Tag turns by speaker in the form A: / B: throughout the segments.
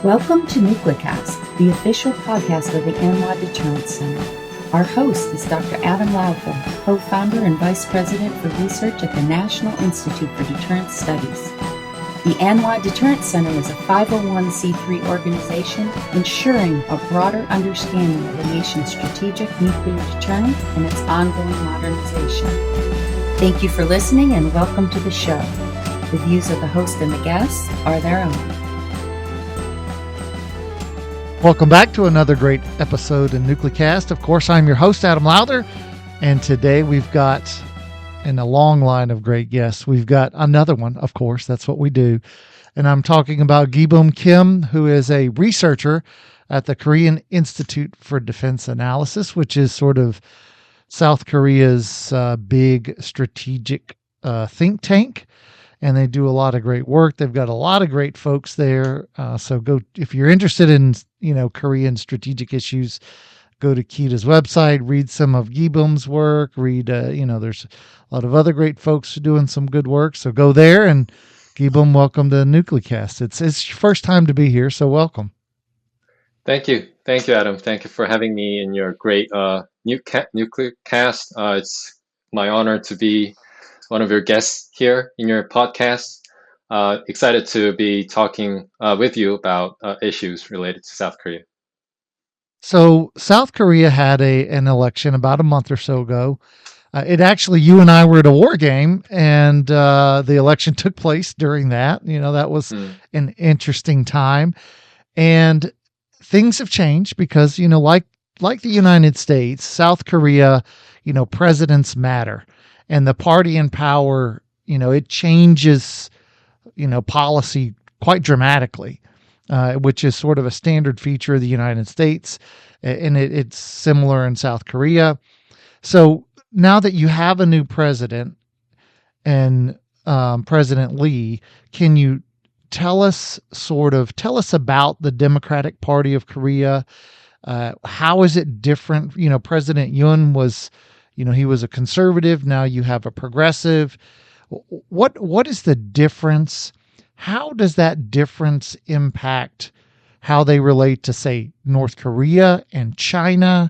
A: Welcome to NucleCast, the official podcast of the ANWA Deterrence Center. Our host is Dr. Adam Lowther, co-founder and vice president for research at the National Institute for Deterrence Studies. The ANWA Deterrence Center is a 501c3 organization ensuring a broader understanding of the nation's strategic nuclear deterrence and its ongoing modernization. Thank you for listening and welcome to the show. The views of the host and the guests are their own.
B: Welcome back to another great episode in NucleCast. Of course, I'm your host, Adam Lowther, and today we've got, in a long line of great guests, we've got another one, of course, that's what we do. And I'm talking about Gibum Kim, who is a researcher at the Korean Institute for Defense Analyses, which is sort of South Korea's big strategic think tank. And they do a lot of great work. They've got a lot of great folks there. So go, if you're interested in, Korean strategic issues, go to KIDA's website, read some of Gibum's work, there's a lot of other great folks doing some good work. So go there, and Gibum, welcome to NucleCast. It's your first time to be here, so welcome.
C: Thank you, Adam. Thank you for having me in your great NucleCast. It's my honor to be one of your guests here in your podcast. Excited to be talking with you about issues related to South Korea.
B: So South Korea had an election about a month or so ago. You and I were at a war game, and the election took place during that. That was an interesting time. And things have changed because, like the United States, South Korea, presidents matter. And the party in power, it changes, policy quite dramatically, which is sort of a standard feature of the United States. And it's similar in South Korea. So now that you have a new president and President Lee, can you tell us about the Democratic Party of Korea? How is it different? President Yoon was, he was a conservative. Now you have a progressive. What is the difference? How does that difference impact how they relate to, say, North Korea and China?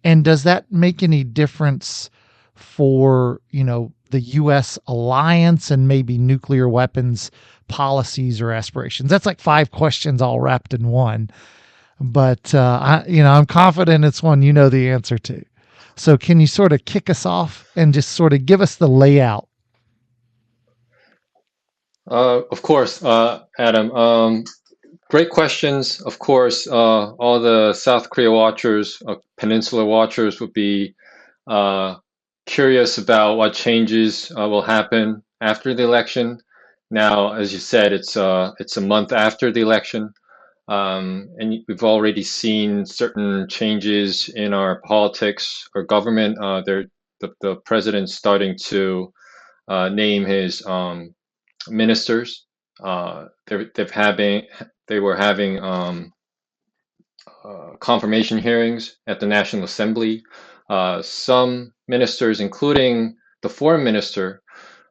B: And does that make any difference for, the U.S. alliance and maybe nuclear weapons policies or aspirations? That's like 5 questions all wrapped in one. But, I'm confident it's one you know the answer to. So can you sort of kick us off and just sort of give us the layout?
C: Of course, Adam. Great questions. Of course, all the South Korea watchers, Peninsula watchers would be curious about what changes will happen after the election. Now, as you said, it's a month after the election. And we've already seen certain changes in our politics or government. The president's starting to name his ministers. They were having confirmation hearings at the National Assembly. Some ministers, including the foreign minister,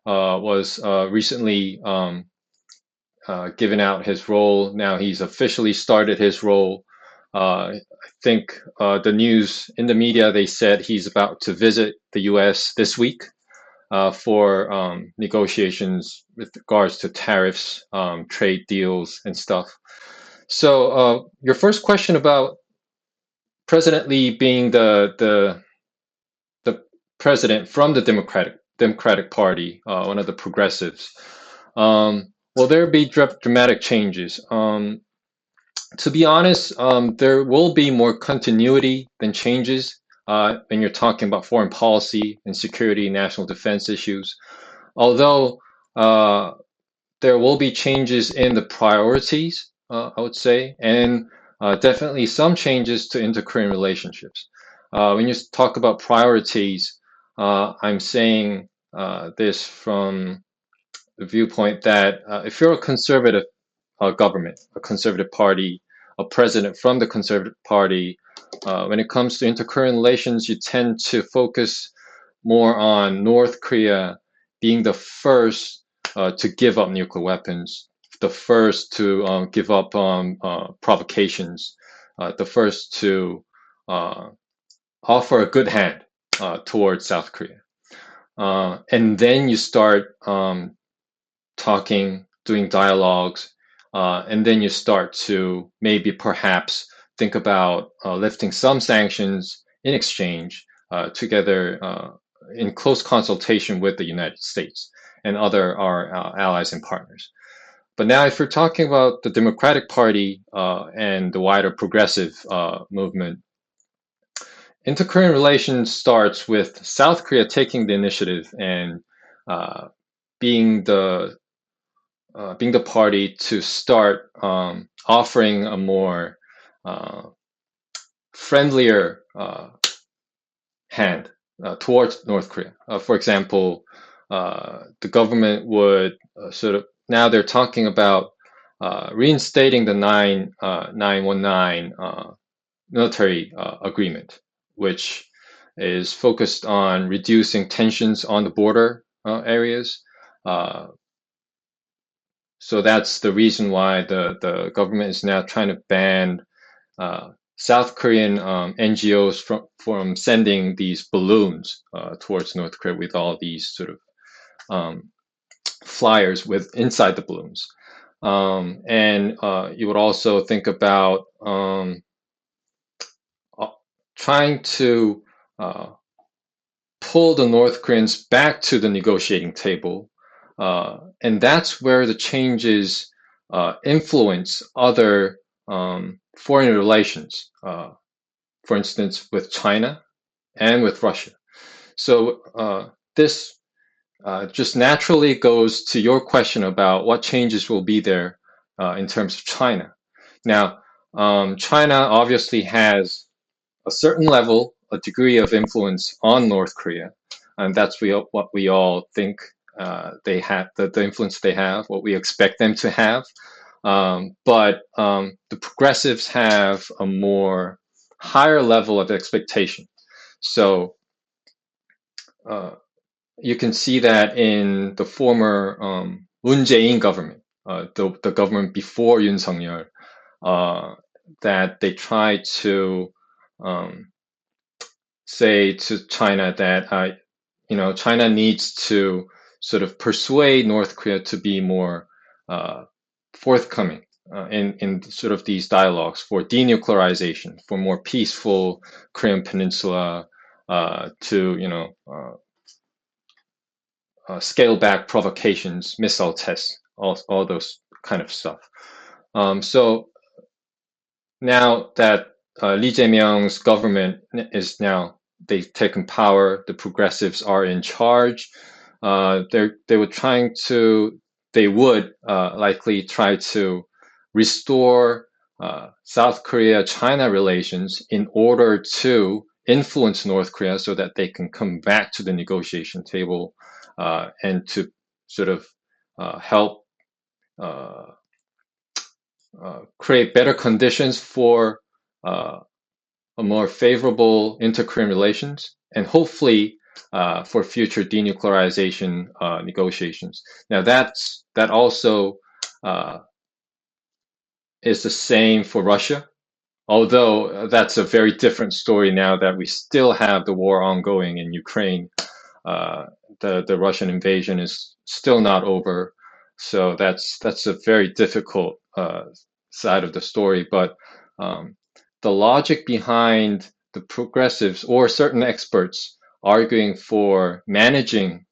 C: was recently given out his role. Now he's officially started his role. I think the news in the media, they said he's about to visit the U.S. this week for negotiations with regards to tariffs, trade deals, and stuff. So your first question about President Lee being the president from the Democratic Party, one of the progressives. Will there be dramatic changes? To be honest, there will be more continuity than changes when you're talking about foreign policy and security, national defense issues. Although there will be changes in the priorities, I would say, and definitely some changes to inter-Korean relationships. When you talk about priorities, I'm saying this from the viewpoint that if you're a conservative government, a conservative party, a president from the conservative party, when it comes to inter-Korean relations, you tend to focus more on North Korea being the first to give up nuclear weapons, the first to give up on provocations, the first to offer a good hand towards South Korea. And then you start talking, doing dialogues, and then you start to maybe perhaps think about lifting some sanctions in exchange together in close consultation with the United States and other our allies and partners. But now if you're talking about the Democratic Party and the wider progressive movement, inter-Korean relations starts with South Korea taking the initiative and being the party to start offering a more friendlier hand towards North Korea. For example, the government would now they're talking about reinstating the 919 military agreement, which is focused on reducing tensions on the border areas. So that's the reason why the government is now trying to ban South Korean NGOs from sending these balloons towards North Korea with all these sort of flyers with inside the balloons. And you would also think about trying to pull the North Koreans back to the negotiating table. And that's where the changes influence other foreign relations, for instance, with China and with Russia. So this just naturally goes to your question about what changes will be there in terms of China. Now, China obviously has a certain level, a degree of influence on North Korea, and that's what we all think they have, the influence they have, what we expect them to have. But the progressives have a more higher level of expectation. So you can see that in the former Moon Jae-in government, the government before Yoon Suk-yeol, that they tried to say to China that China needs to sort of persuade North Korea to be more forthcoming in sort of these dialogues for denuclearization, for more peaceful Korean Peninsula, to scale back provocations, missile tests, all those kind of stuff. So now that Lee Jae-myung's government is now, they've taken power, the progressives are in charge. They would likely try to restore South Korea-China relations in order to influence North Korea so that they can come back to the negotiation table and to sort of help create better conditions for a more favorable inter-Korean relations, and hopefully for future denuclearization negotiations. Now that also is the same for Russia, although that's a very different story now that we still have the war ongoing in Ukraine. The Russian invasion is still not over, so that's a very difficult side of the story. But the logic behind the progressives or certain experts arguing for managing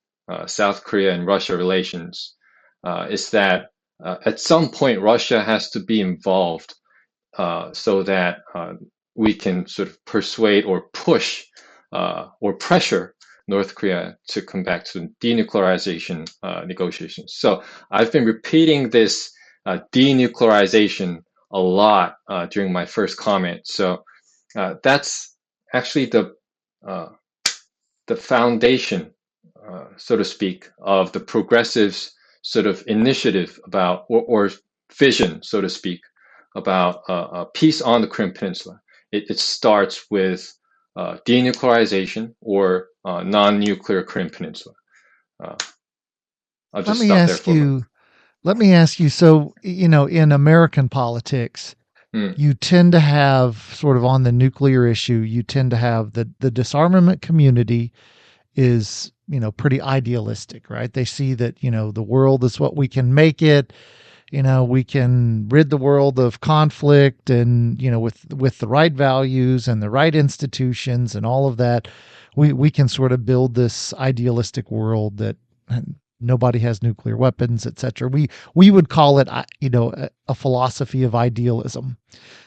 C: South Korea and Russia relations is that at some point Russia has to be involved so that we can sort of persuade or push or pressure North Korea to come back to denuclearization negotiations. So I've been repeating this denuclearization a lot during my first comment. So that's actually the foundation, so to speak, of the progressives' sort of initiative about or vision, so to speak, about peace on the Korean Peninsula. It starts with denuclearization or non-nuclear Korean Peninsula. I'll just stop there for a moment.
B: Let me ask you. So, in American politics,
C: Mm,
B: you tend to have sort of on the nuclear issue, you tend to have the disarmament community is, pretty idealistic, right? They see that, the world is what we can make it. We can rid the world of conflict and, with the right values and the right institutions and all of that, we can sort of build this idealistic world that nobody has nuclear weapons, etc. We would call it, a philosophy of idealism.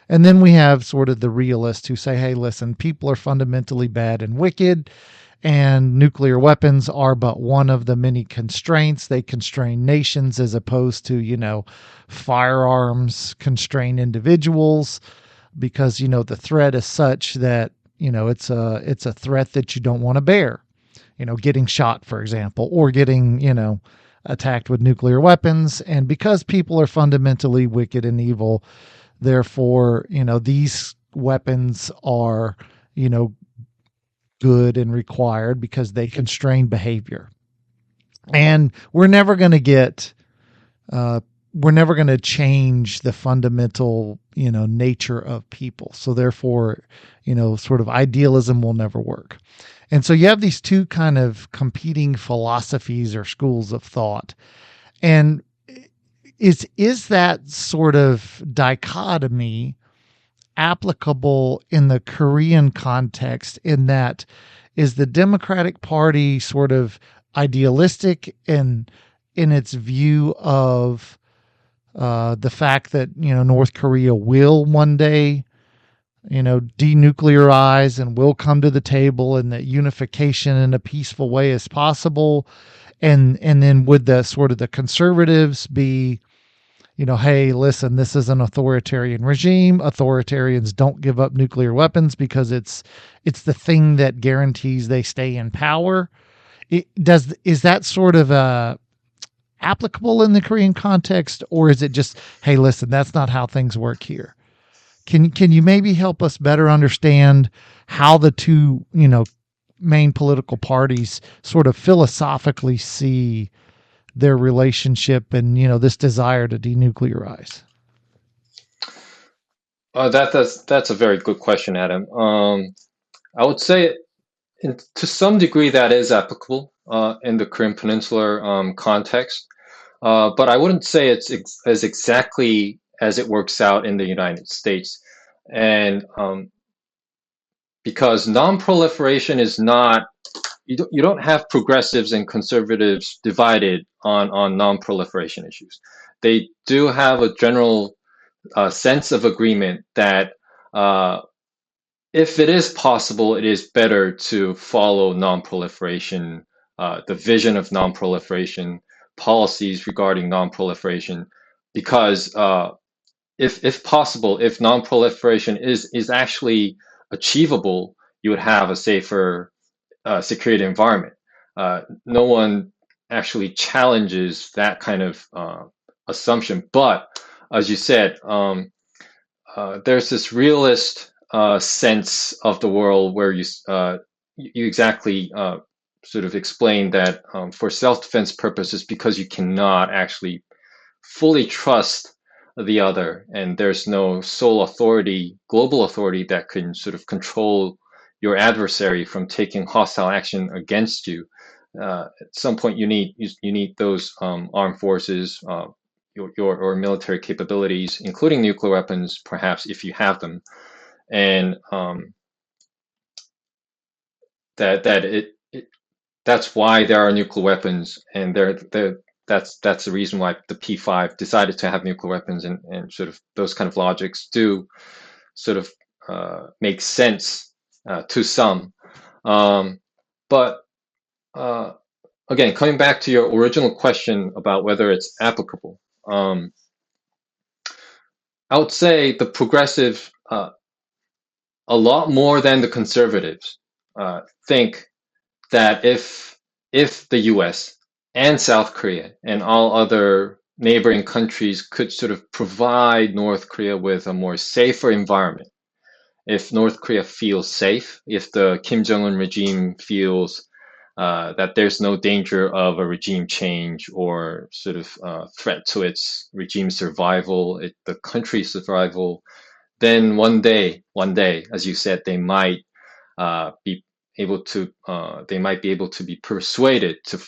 B: And then we have sort of the realists who say, hey, listen, people are fundamentally bad and wicked, and nuclear weapons are but one of the many constraints. They constrain nations as opposed to, firearms constrain individuals because, the threat is such that, it's a threat that you don't want to bear. Getting shot, for example, or getting, attacked with nuclear weapons. And because people are fundamentally wicked and evil, therefore, these weapons are, good and required because they constrain behavior. And we're never going to change the fundamental, nature of people. So therefore, sort of idealism will never work. And so you have these two kind of competing philosophies or schools of thought. And is that sort of dichotomy applicable in the Korean context, in that is the Democratic Party sort of idealistic in its view of the fact that, North Korea will one day, denuclearize and will come to the table, and that unification in a peaceful way is possible? And then would the sort of the conservatives be, hey, listen, this is an authoritarian regime. Authoritarians don't give up nuclear weapons because it's the thing that guarantees they stay in power. Is that sort of applicable in the Korean context, or is it just, hey, listen, that's not how things work here? Can you maybe help us better understand how the two, main political parties sort of philosophically see their relationship and, this desire to denuclearize?
C: that's a very good question, Adam. I would say to some degree that is applicable in the Korean Peninsular context, but I wouldn't say it's as exactly as it works out in the United States. And because non-proliferation is not, you don't have progressives and conservatives divided on non-proliferation issues. They do have a general sense of agreement that if it is possible, it is better to follow non-proliferation, the vision of non-proliferation, policies regarding non-proliferation, because if possible, if non-proliferation is actually achievable, you would have a safer security environment. No one actually challenges that kind of assumption. But as you said, there's this realist sense of the world where you exactly sort of explain that for self-defense purposes, because you cannot actually fully trust the other, and there's no sole authority, global authority that can sort of control your adversary from taking hostile action against you. At some point, you need those armed forces, your or military capabilities, including nuclear weapons, perhaps if you have them, and that's why there are nuclear weapons, and that's the reason why the P5 decided to have nuclear weapons, and sort of those kind of logics do sort of make sense to some. But again, coming back to your original question about whether it's applicable, I would say the progressive, a lot more than the conservatives, think that if the U.S. and South Korea and all other neighboring countries could sort of provide North Korea with a more safer environment, if North Korea feels safe, if the Kim Jong-un regime feels that there's no danger of a regime change or sort of threat to its regime survival, the country's survival, then one day, as you said, they might be able to be persuaded to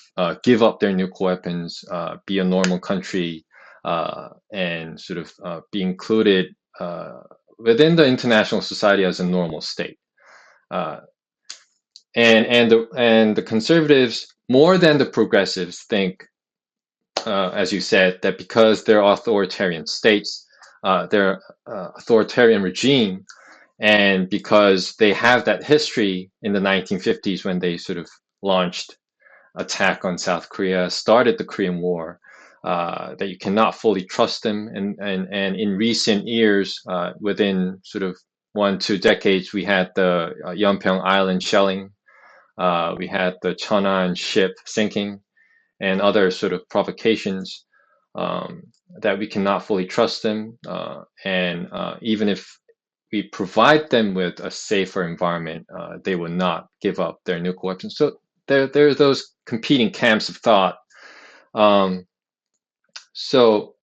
C: give up their nuclear weapons, be a normal country, and sort of be included within the international society as a normal state. And the conservatives, more than the progressives, think, as you said, that because they're authoritarian states, they're authoritarian regime, and because they have that history in the 1950s when they sort of launched attack on South Korea, started the Korean War, that you cannot fully trust them. And in recent years, within sort of 1-2 decades, we had the Yeonpyeong Island shelling, we had the Cheonan ship sinking, and other sort of provocations, that we cannot fully trust them. And even if we provide them with a safer environment, they will not give up their nuclear weapons. So there are those competing camps of thought. So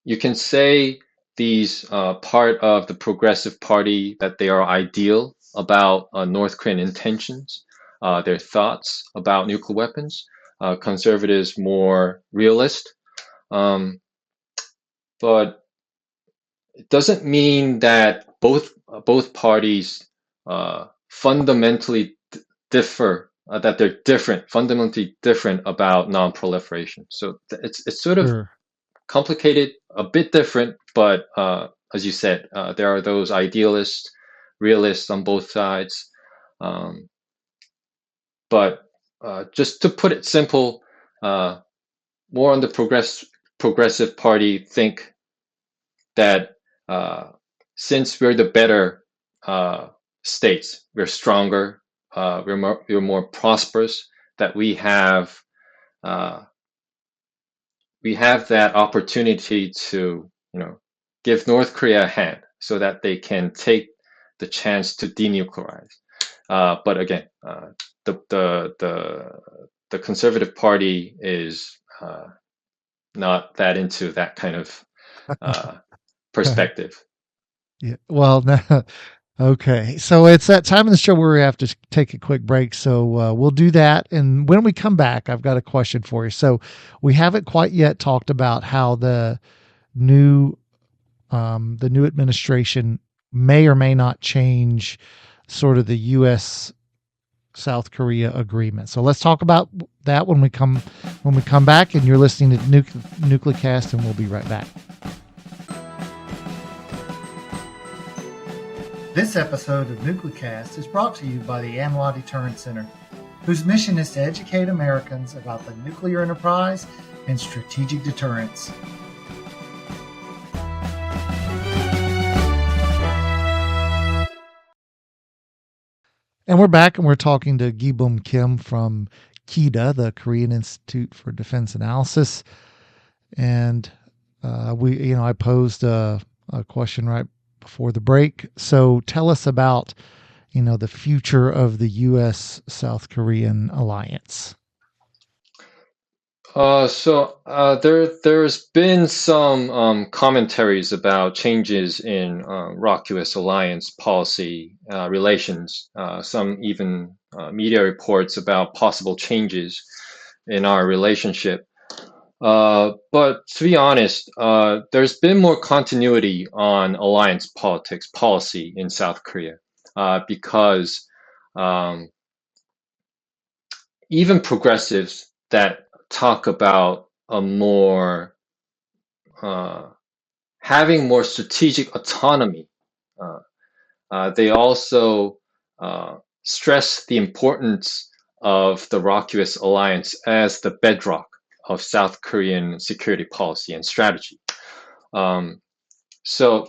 C: you can say these part of the Progressive Party that they are ideal about North Korean intentions, their thoughts about nuclear weapons. Conservatives more realist, but it doesn't mean that both parties fundamentally differ. That they're different, fundamentally different about non-proliferation. So it's sort of
B: Sure.
C: complicated, a bit different, but as you said, there are those idealists, realists on both sides. But just to put it simple, more on the progressive party think that since we're the better states, we're stronger, we're more prosperous, that we have that opportunity to, give North Korea a hand so that they can take the chance to denuclearize. But again, the Conservative Party is not that into that kind of perspective.
B: Yeah. Well, no, okay. So it's that time of the show where we have to take a quick break. So we'll do that. And when we come back, I've got a question for you. So we haven't quite yet talked about how the new administration may or may not change sort of the U.S. South Korea agreement. So let's talk about that when we come back. And you're listening to NucleCast, and we'll be right back. This episode of NucleCast is brought to you by the ANWA Deterrence Center, whose mission is to educate Americans about the nuclear enterprise and strategic deterrence. And we're back, and we're talking to Gibum Kim from KIDA, the Korean Institute for Defense Analyses. And I posed a question right before the break. So tell us about, the future of the U.S.-South Korean alliance.
C: There's been some commentaries about changes in ROK-U.S. alliance policy relations. Some even media reports about possible changes in our relationship. But to be honest, there's been more continuity on alliance policy in South Korea, because even progressives that talk about a more having more strategic autonomy, they also stress the importance of the ROK-U.S. alliance as the bedrock of South Korean security policy and strategy. So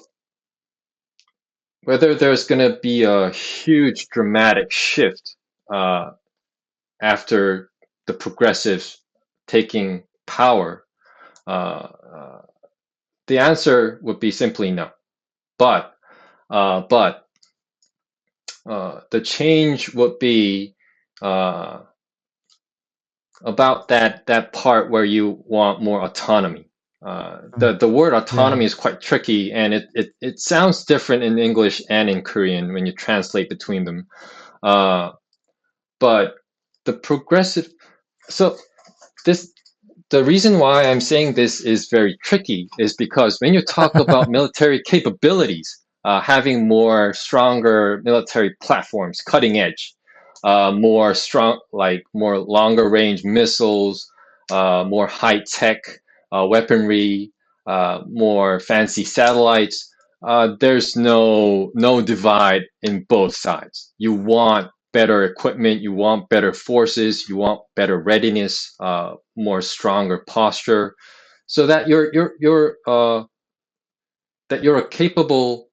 C: whether there's going to be a huge dramatic shift after the progressives taking power, the answer would be simply no. But the change would be about that part where you want more autonomy. The word
B: Yeah.
C: autonomy is quite tricky, and it sounds different in English and in Korean when you translate between them. But the progressive, so this the reason why I'm saying this is very tricky is because when you talk about military capabilities, having more stronger military platforms, cutting edge, more strong, like more longer range missiles, more high tech weaponry, more fancy satellites. There's no divide in both sides. You want better equipment, you want better forces, you want better readiness, more stronger posture, so that you're a capable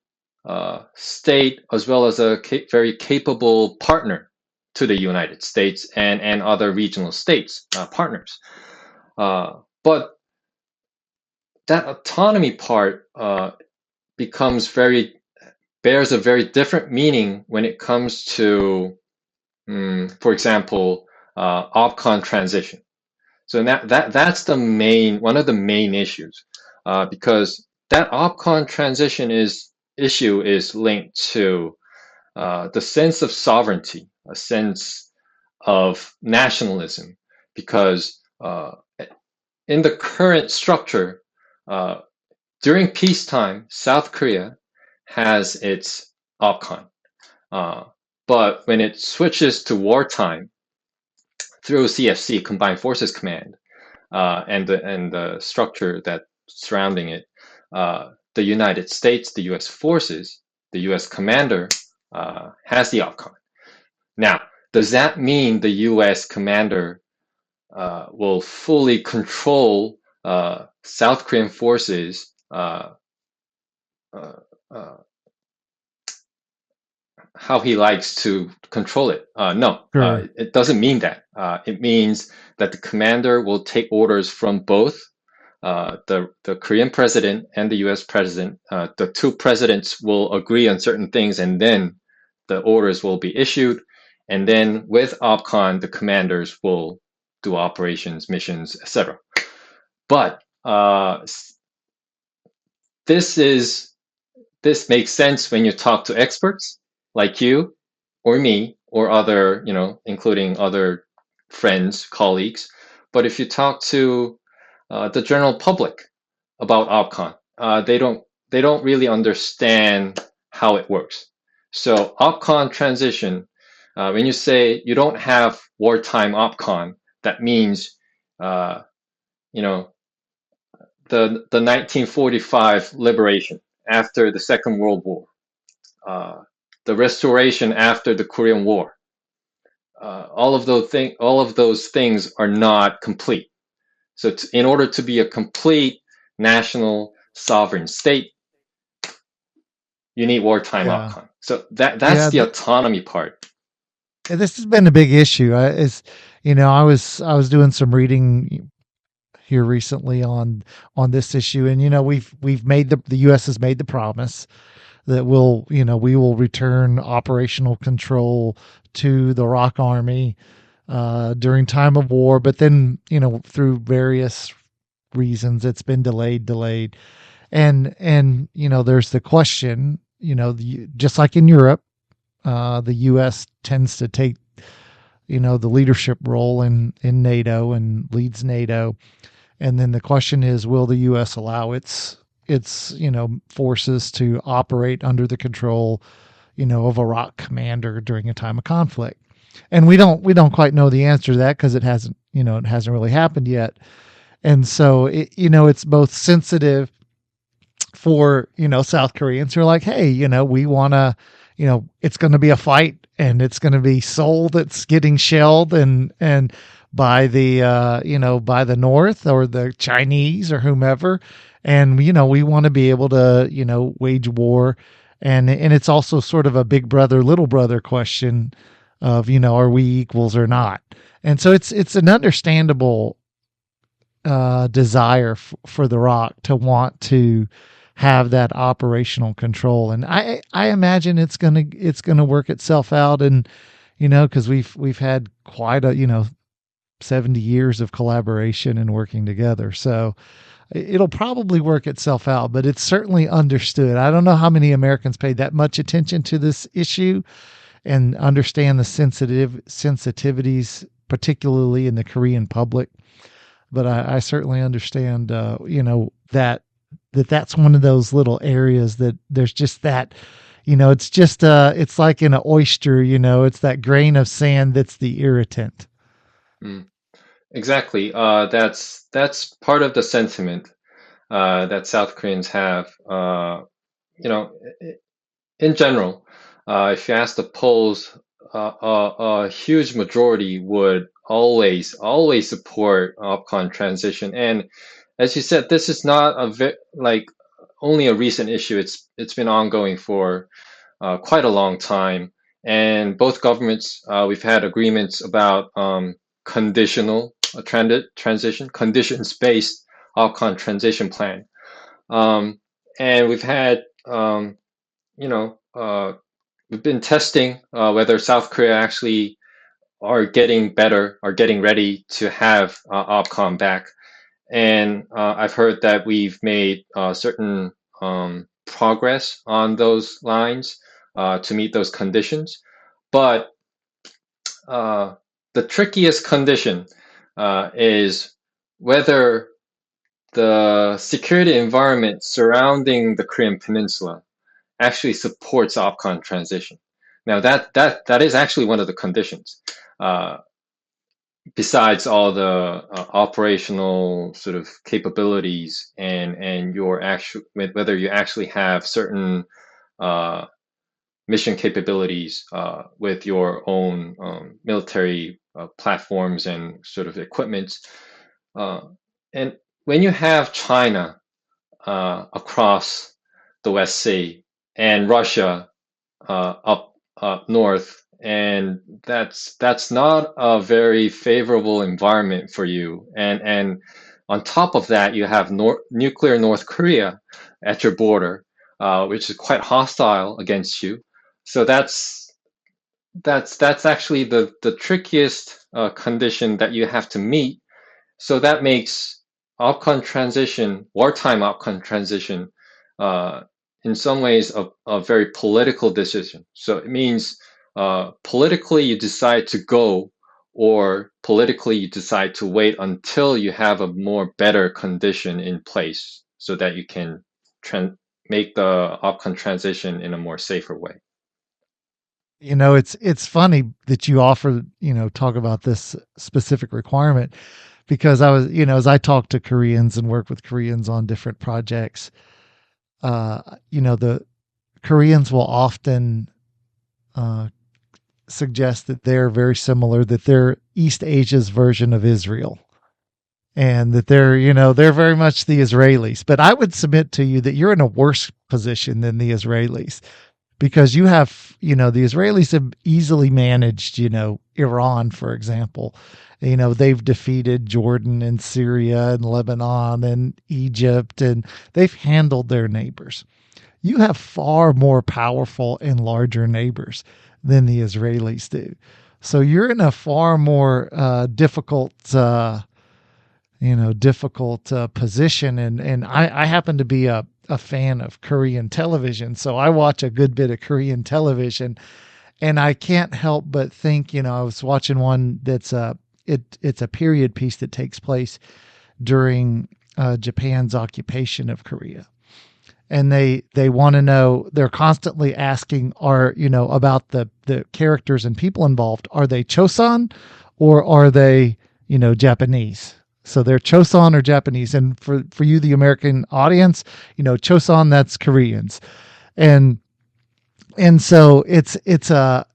C: state as well as a very capable partner to the United States and other regional states partners. But that autonomy part bears a very different meaning when it comes to, for example, OPCON transition. So that's one of the main issues, because that OPCON transition issue is linked to the sense of sovereignty, a sense of nationalism, because in the current structure, during peacetime, South Korea has its OPCON, but when it switches to wartime through CFC, Combined Forces Command, and the structure that surrounding it, the United States, the U.S. forces, the U.S. commander has the OPCON. Now, does that mean the U.S. commander will fully control South Korean forces how he likes to control it? No,
B: Sure.
C: it doesn't mean that. It means that the commander will take orders from both the Korean president and the U.S. president. The two presidents will agree on certain things, and then the orders will be issued. And then with OPCON, the commanders will do operations, missions, etc. But this makes sense when you talk to experts like you or me or other, including other friends, colleagues. But if you talk to the general public about OPCON, they don't really understand how it works. So OPCON transition, when you say you don't have wartime OPCON, that means you know the 1945 liberation after the Second World War, the restoration after the Korean War. All of those things are not complete. So in order to be a complete national sovereign state, you need wartime
B: Yeah.
C: OPCON. So that's
B: Yeah.
C: the autonomy part.
B: This has been a big issue. I was doing some reading here recently on this issue, and we've made the U.S. has made the promise that we will return operational control to the ROK Army during time of war, but then through various reasons it's been delayed, and there's the question, just like in Europe, the U.S. tends to take the leadership role in NATO and leads NATO. And then the question is, will the U.S. allow its forces to operate under the control of a ROK commander during a time of conflict? And we don't quite know the answer to that because it hasn't really happened yet. And so it's both sensitive for South Koreans who are like, hey, we want to, it's going to be a fight, and it's going to be Seoul that's getting shelled and by the by the North or the Chinese or whomever, and we want to be able to wage war, and it's also sort of a big brother little brother question of are we equals or not, and so it's an understandable desire for the ROK to want to have that operational control, and I imagine it's gonna work itself out, and because we've had quite a 70 years of collaboration and working together. So it'll probably work itself out, but it's certainly understood. I don't know how many Americans pay that much attention to this issue and understand the sensitivities, particularly in the Korean public. But I certainly understand, that's one of those little areas that there's just that, it's just, it's like in an oyster, it's that grain of sand that's the irritant.
C: Mm. Exactly. That's part of the sentiment that South Koreans have. You know, in general, if you ask the polls, a huge majority would always support OPCON transition. And as you said, this is not like only a recent issue. It's been ongoing for quite a long time. And both governments, we've had agreements about conditional transition, conditions-based OPCON transition plan. And we've had, we've been testing whether South Korea actually are getting better, are getting ready to have OPCON back. And I've heard that we've made certain progress on those lines to meet those conditions. But the trickiest condition is whether the security environment surrounding the Korean Peninsula actually supports OPCON transition. Now that is actually one of the conditions. Besides all the operational sort of capabilities and your actual whether you actually have certain mission capabilities with your own military platforms and sort of equipment. And when you have China across the West Sea and Russia up north, and that's not a very favorable environment for you. And on top of that, you have nuclear North Korea at your border, which is quite hostile against you. So that's actually the trickiest condition that you have to meet. So that makes OPCON transition, wartime OPCON transition, in some ways a very political decision. So it means politically you decide to go, or politically you decide to wait until you have a more better condition in place so that you can make the OPCON transition in a more safer way.
B: It's funny that you offer, talk about this specific requirement, because I was, as I talk to Koreans and work with Koreans on different projects, the Koreans will often suggest that they're very similar, that they're East Asia's version of Israel, and that they're very much the Israelis. But I would submit to you that you're in a worse position than the Israelis, because you have, the Israelis have easily managed, Iran, for example. They've defeated Jordan and Syria and Lebanon and Egypt, and they've handled their neighbors. You have far more powerful and larger neighbors than the Israelis do. So you're in a far more difficult position. And I happen to be a fan of Korean television. So I watch a good bit of Korean television, and I can't help but think, I was watching one that's it's a period piece that takes place during Japan's occupation of Korea. And they want to know, they're constantly asking, about the characters and people involved. Are they Choson or are they, Japanese? So they're Choson or Japanese. And for you, the American audience, Choson, that's Koreans. And so it's a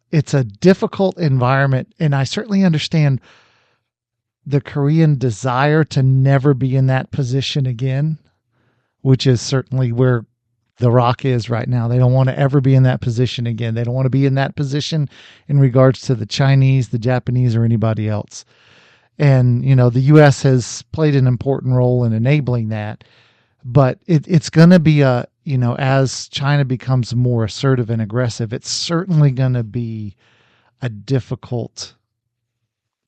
B: difficult environment. And I certainly understand the Korean desire to never be in that position again, which is certainly where the ROK is right now. They don't want to ever be in that position again. They don't want to be in that position in regards to the Chinese, the Japanese, or anybody else. And, the U.S. has played an important role in enabling that. But it's going to be as China becomes more assertive and aggressive, it's certainly going to be a difficult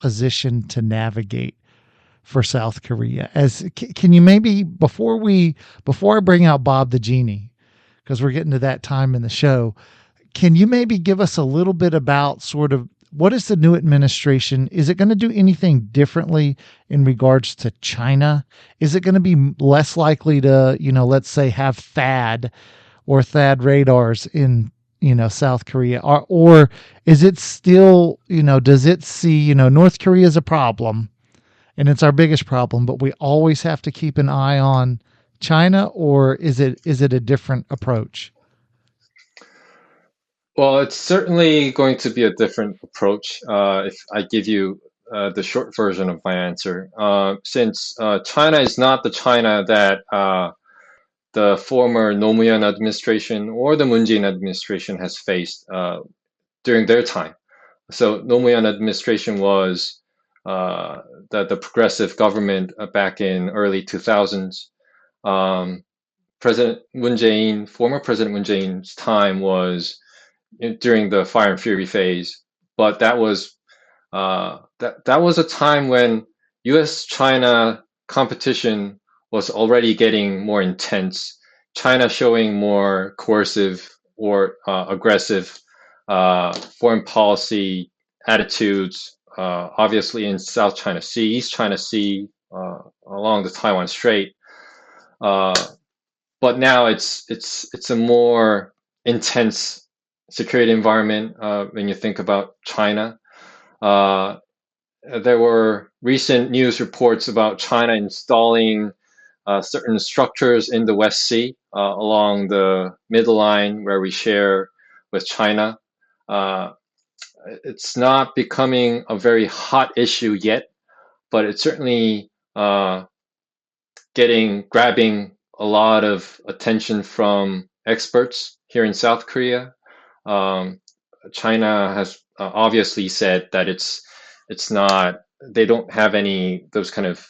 B: position to navigate for South Korea. Can you maybe before I bring out Bob the Genie, because we're getting to that time in the show, can you maybe give us a little bit about sort of what is the new administration? Is it going to do anything differently in regards to China? Is it going to be less likely to, let's say have THAAD radars in, South Korea, or is it still, does it see, North Korea is a problem and it's our biggest problem, but we always have to keep an eye on China, or is it a different approach?
C: Well, it's certainly going to be a different approach if I give you the short version of my answer. Since China is not the China that the former Nomuyan administration or the Moon Jae-in administration has faced during their time. So Nomuyan administration was the progressive government back in early 2000s. President Moon Jae-in, former President Moon Jae-in's time was during the Fire and Fury phase, but that was a time when U.S.-China competition was already getting more intense. China showing more coercive or aggressive foreign policy attitudes, obviously in South China Sea, East China Sea, along the Taiwan Strait. But now it's a more intense security environment when you think about China. There were recent news reports about China installing certain structures in the West Sea along the middle line where we share with China. It's not becoming a very hot issue yet, but it's certainly grabbing a lot of attention from experts here in South Korea. China has obviously said that it's not, they don't have any those kind of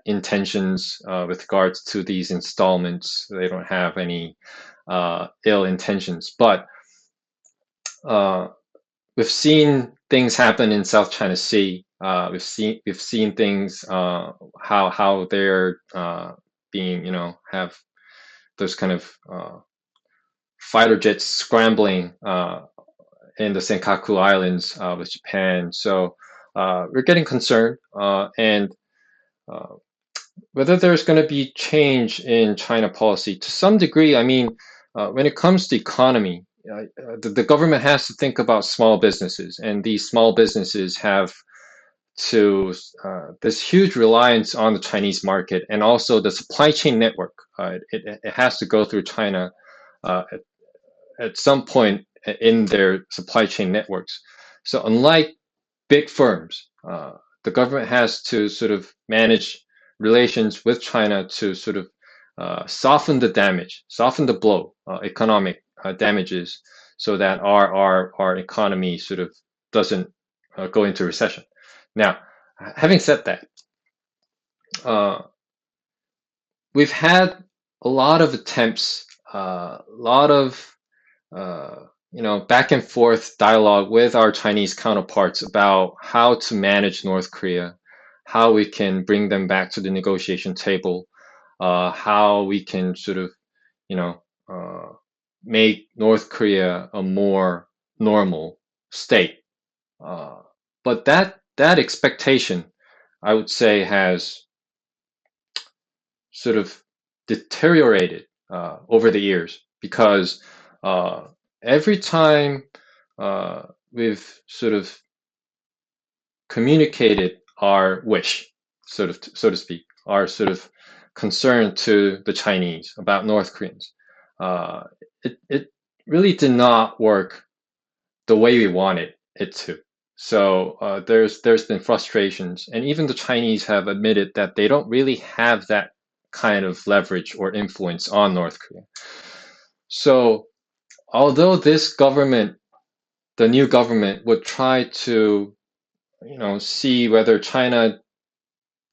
C: intentions with regards to these installments. They don't have any ill intentions, but we've seen things happen in South China Sea. We've seen things how they're being, have those kind of fighter jets scrambling in the Senkaku Islands with Japan. So we're getting concerned, and whether there's going to be change in China policy to some degree. I mean, when it comes to economy, the government has to think about small businesses, and these small businesses have to this huge reliance on the Chinese market, and also the supply chain network. It has to go through China at some point in their supply chain networks. So unlike big firms, the government has to sort of manage relations with China to sort of soften the damage, soften the blow, economic damages, so that our economy sort of doesn't go into recession. Now, having said that, we've had a lot of attempts, a lot of back and forth dialogue with our Chinese counterparts about how to manage North Korea, how we can bring them back to the negotiation table, how we can sort of, make North Korea a more normal state. But that expectation, I would say, has sort of deteriorated over the years, because every time we've sort of communicated our wish, so to speak, our sort of concern to the Chinese about North Koreans, it really did not work the way we wanted it to. So there's been frustrations, and even the Chinese have admitted that they don't really have that kind of leverage or influence on North Korea. So although this government, the new government, would try to, see whether China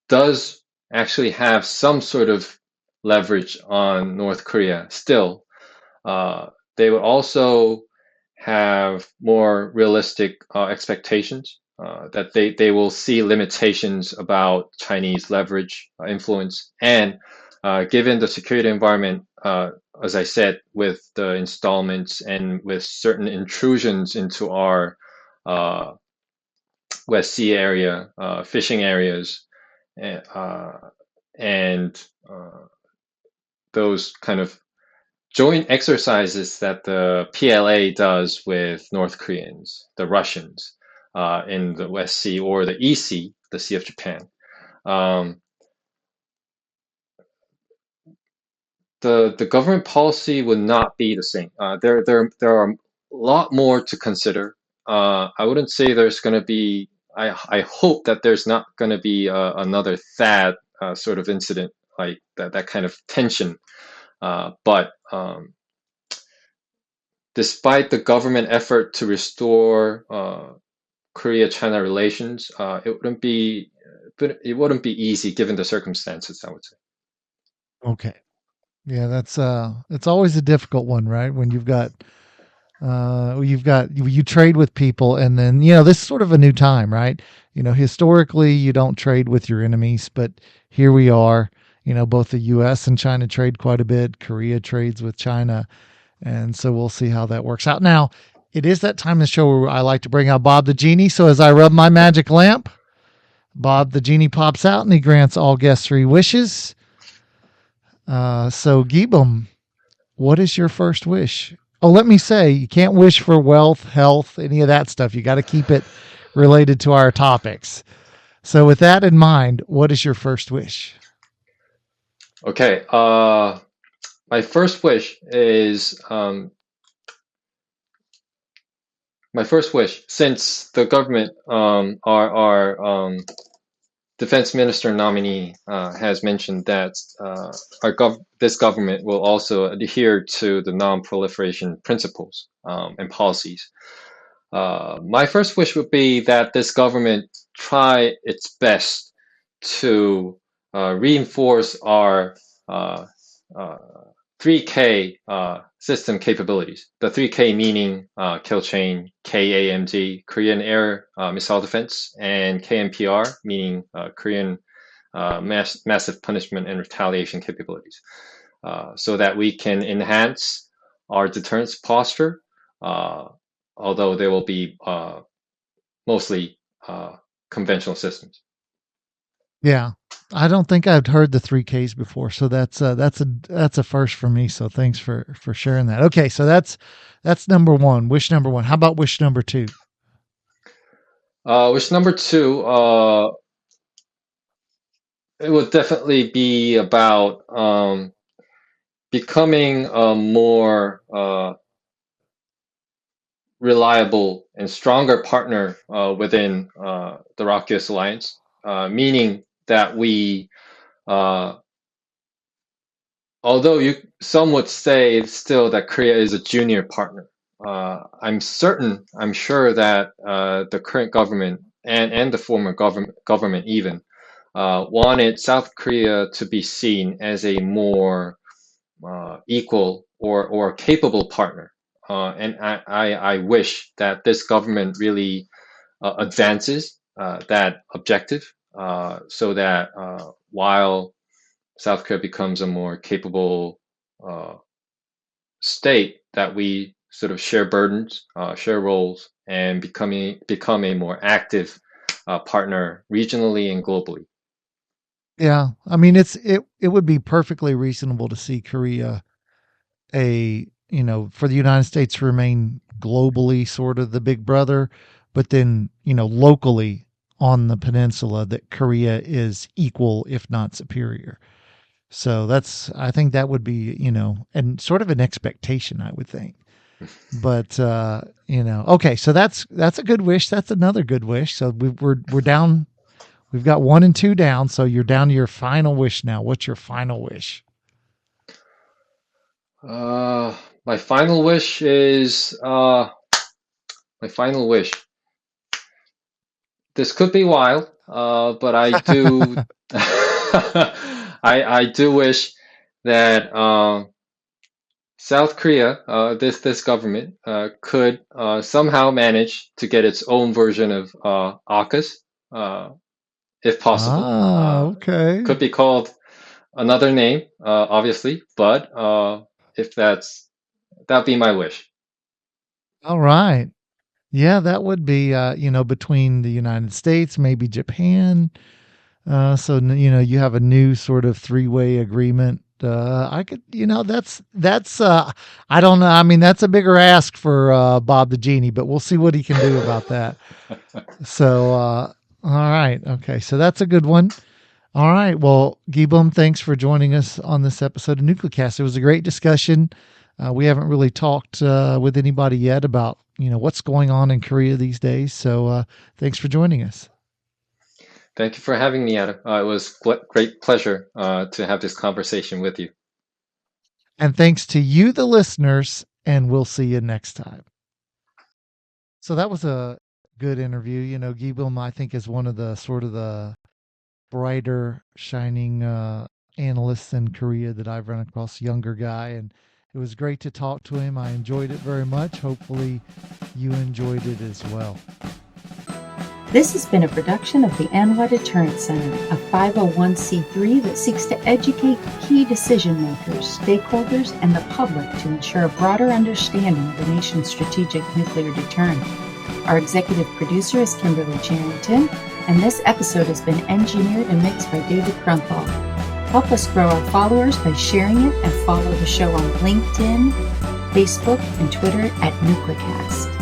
C: does actually have some sort of leverage on North Korea, still, they would also have more realistic expectations, that they will see limitations about Chinese leverage, influence, and given the security environment, as I said, with the installments and with certain intrusions into our West Sea area, fishing areas, uh, and those kind of joint exercises that the PLA does with North Koreans, the Russians, in the West Sea or the EC, the Sea of Japan. The government policy would not be the same. There are a lot more to consider. I wouldn't say there's going to be. I hope that there's not going to be another THAAD sort of incident like that kind of tension. But despite the government effort to restore Korea-China relations, it wouldn't be easy given the circumstances, I would say.
B: Okay. Yeah, that's it's always a difficult one, right? When you trade with people, and then this is sort of a new time, right? Historically you don't trade with your enemies, but here we are. Both the US and China trade quite a bit. Korea trades with China, and so we'll see how that works out. Now, it is that time of the show where I like to bring out Bob the Genie. So as I rub my magic lamp, Bob the Genie pops out and he grants all guests 3 wishes. So Gibum, what is your first wish? Oh, let me say, you can't wish for wealth, health, any of that stuff. You got to keep it related to our topics. So with that in mind, what is your first wish?
C: Okay. My first wish is since the government, our defense minister nominee has mentioned that this government will also adhere to the non-proliferation principles and policies. My first wish would be that this government try its best to reinforce our 3K system capabilities. The 3K meaning kill chain, KAMD, Korean Air Missile Defense, and KMPR meaning Korean massive punishment and retaliation capabilities, so that we can enhance our deterrence posture, although they will be mostly conventional systems.
B: Yeah, I don't think I've heard the 3Ks before, so that's a first for me. So thanks for sharing that. Okay, so that's number one. Wish number one. How about wish number two?
C: Wish number two, it would definitely be about becoming a more reliable and stronger partner within the ROK-U.S. alliance, meaning that we, although some would say still that Korea is a junior partner, I'm sure that the current government and the former government even wanted South Korea to be seen as a more equal or capable partner. And I wish that this government really advances that objective, so that while South Korea becomes a more capable state, that we sort of share burdens, share roles, and become a more active partner regionally and globally.
B: Yeah, I mean it would be perfectly reasonable to see Korea for the United States to remain globally sort of the big brother, but then locally on the peninsula that Korea is equal if not superior. So I think that would be and sort of an expectation, I would think. But okay, so that's a good wish. That's another good wish. So we're down. We've got 1 and 2 down. So you're down to your final wish now. What's your final wish?
C: My final wish is my final wish. This could be wild, but I do I do wish that South Korea, this government could somehow manage to get its own version of AUKUS, if possible.
B: Okay.
C: Could be called another name, obviously, but if that'd be my wish.
B: All right. Yeah, that would be, between the United States, maybe Japan. You have a new sort of three-way agreement. I could, I don't know. I mean, that's a bigger ask for Bob the Genie, but we'll see what he can do about that. So, all right. Okay. So that's a good one. All right. Well, Gibum, thanks for joining us on this episode of NucleCast. It was a great discussion. We haven't really talked with anybody yet about, what's going on in Korea these days. So thanks for joining us.
C: Thank you for having me, Adam. It was great pleasure to have this conversation with you.
B: And thanks to you, the listeners, and we'll see you next time. So that was a good interview. Gibum, I think, is one of the sort of the brighter, shining analysts in Korea that I've run across, younger guy. And it was great to talk to him. I enjoyed it very much. Hopefully you enjoyed it as well.
A: This has been a production of the ANWA Deterrence Center, a 501c3 that seeks to educate key decision makers, stakeholders, and the public to ensure a broader understanding of the nation's strategic nuclear deterrent. Our executive producer is Kimberly Charrington, and this episode has been engineered and mixed by David Krumthal. Help us grow our followers by sharing it and follow the show on LinkedIn, Facebook, and Twitter at NucleCast.